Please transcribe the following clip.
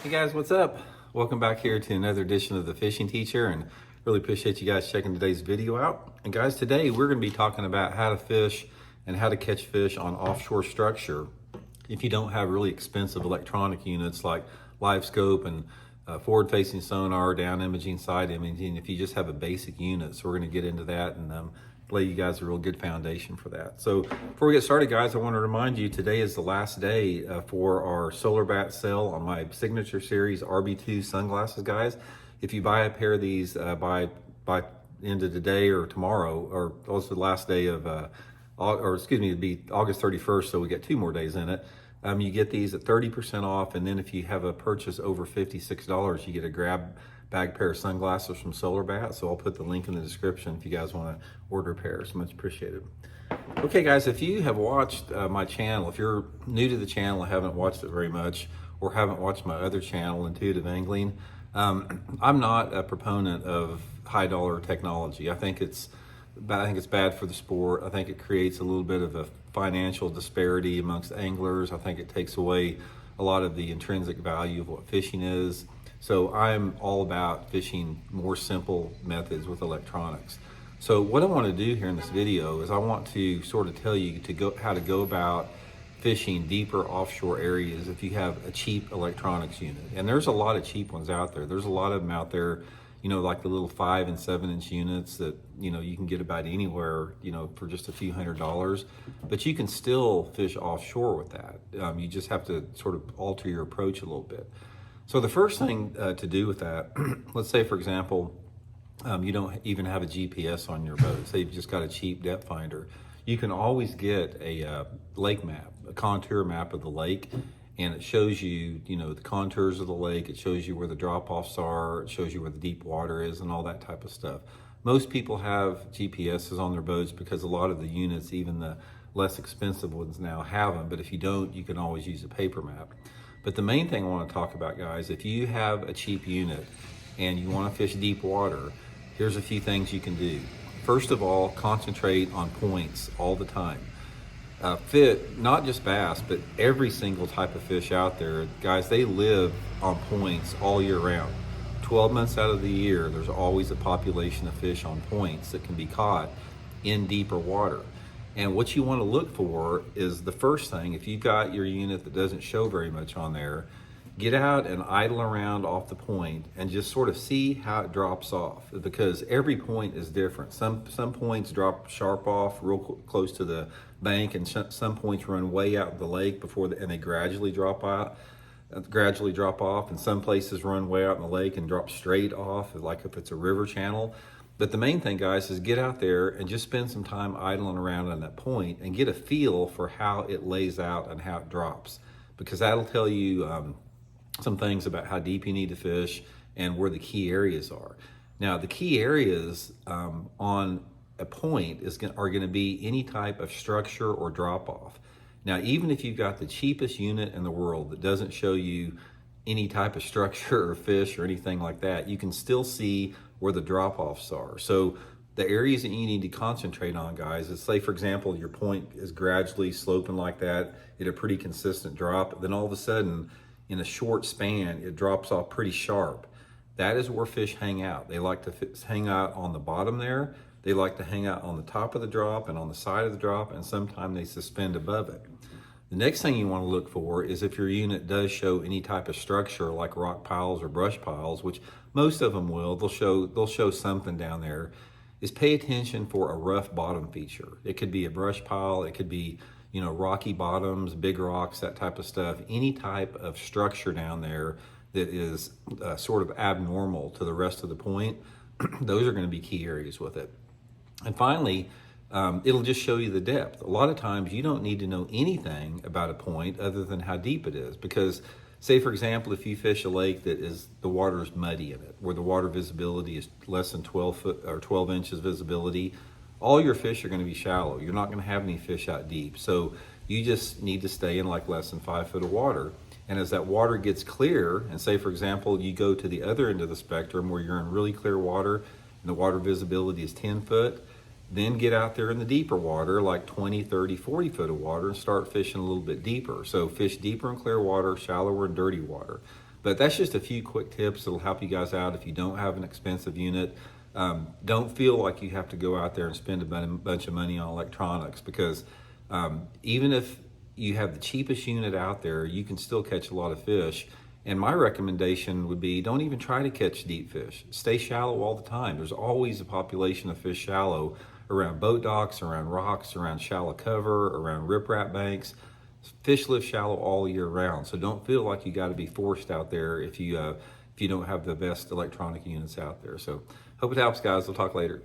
Hey guys, what's up? Welcome back here to another edition of the Fishing Teacher, and really appreciate you guys checking today's video out. And guys, today we're going to be talking about how to fish and how to catch fish on offshore structure if you don't have really expensive electronic units like live scope and forward-facing sonar, down imaging, side imaging. If you just have a basic unit, so we're going to get into that and lay you guys a real good foundation for that. So before we get started, guys, I want to remind you today is the last day for our solar bat sale on my signature series RB2 sunglasses, guys. If you buy a pair of these by end of today or tomorrow, or also the last day of it'd be August 31st, so we get 2 more days in it. You get these at 30% off, and then if you have a purchase over $56, you get a grab bag pair of sunglasses from Solar Bat. So I'll put the link in the description if you guys want to order pairs. Much appreciated. Okay, guys, if you have watched my channel, if you're new to the channel, haven't watched it very much, or haven't watched my other channel, Intuitive Angling, I'm not a proponent of high dollar technology. I think it's bad for the sport. I think it creates a little bit of a financial disparity amongst anglers. I think it takes away a lot of the intrinsic value of what fishing is. So I'm all about fishing more simple methods with electronics. So what I want to do here in this video is I want to sort of tell you how to go about fishing deeper offshore areas if you have a cheap electronics unit. And there's a lot of cheap ones out there. There's a lot of them out there, you know, like the little 5 and 7 inch units that, you know, you can get about anywhere, you know, for just a few $100s, but you can still fish offshore with that. You just have to sort of alter your approach a little bit. So the first thing to do with that, let's say, for example, you don't even have a GPS on your boat. Say you've just got a cheap depth finder. You can always get a lake map, a contour map of the lake, and it shows you, you know, the contours of the lake. It shows you where the drop-offs are. It shows you where the deep water is and all that type of stuff. Most people have GPSs on their boats because a lot of the units, even the less expensive ones now, have them. But if you don't, you can always use a paper map. But the main thing I want to talk about, guys, if you have a cheap unit and you want to fish deep water, here's a few things you can do. First of all, concentrate on points all the time. Fit not just bass, but every single type of fish out there, guys, they live on points all year round. 12 months out of the year, there's always a population of fish on points that can be caught in deeper water. And what you want to look for is the first thing, if you've got your unit that doesn't show very much on there, get out and idle around off the point and just sort of see how it drops off, because every point is different. Some points drop sharp off real close to the bank, and some points run way out in the lake and they gradually drop off, and some places run way out in the lake and drop straight off, like if it's a river channel. But the main thing, guys, is get out there and just spend some time idling around on that point and get a feel for how it lays out and how it drops, because that'll tell you some things about how deep you need to fish and where the key areas are. Now, the key areas on a point are going to be any type of structure or drop off. Now, even if you've got the cheapest unit in the world that doesn't show you any type of structure or fish or anything like that, you can still see where the drop-offs are. So the areas that you need to concentrate on, guys, is, say, for example, your point is gradually sloping like that at a pretty consistent drop. Then all of a sudden, in a short span, it drops off pretty sharp. That is where fish hang out. They like to hang out on the bottom there. They like to hang out on the top of the drop and on the side of the drop, and sometimes they suspend above it. The next thing you want to look for is if your unit does show any type of structure like rock piles or brush piles, which most of them will, they'll show something down there, is pay attention for a rough bottom feature. It could be a brush pile, it could be, you know, rocky bottoms, big rocks, that type of stuff. Any type of structure down there that is sort of abnormal to the rest of the point, those are going to be key areas with it. And finally, it'll just show you the depth. A lot of times you don't need to know anything about a point other than how deep it is, because say, for example, if you fish a lake that the water is muddy in it, where the water visibility is less than 12 inches visibility, all your fish are going to be shallow. You're not going to have any fish out deep. So you just need to stay in like less than 5 foot of water. And as that water gets clear, and say, for example, you go to the other end of the spectrum where you're in really clear water and the water visibility is 10 foot, then get out there in the deeper water, like 20, 30, 40 foot of water, and start fishing a little bit deeper. So fish deeper in clear water, shallower in dirty water. But that's just a few quick tips that'll help you guys out if you don't have an expensive unit. Don't feel like you have to go out there and spend a bunch of money on electronics, because even if you have the cheapest unit out there, you can still catch a lot of fish. And my recommendation would be, don't even try to catch deep fish. Stay shallow all the time. There's always a population of fish shallow around boat docks, around rocks, around shallow cover, around riprap banks. Fish live shallow all year round. So don't feel like you got to be forced out there if you don't have the best electronic units out there. So hope it helps, guys. We'll talk later.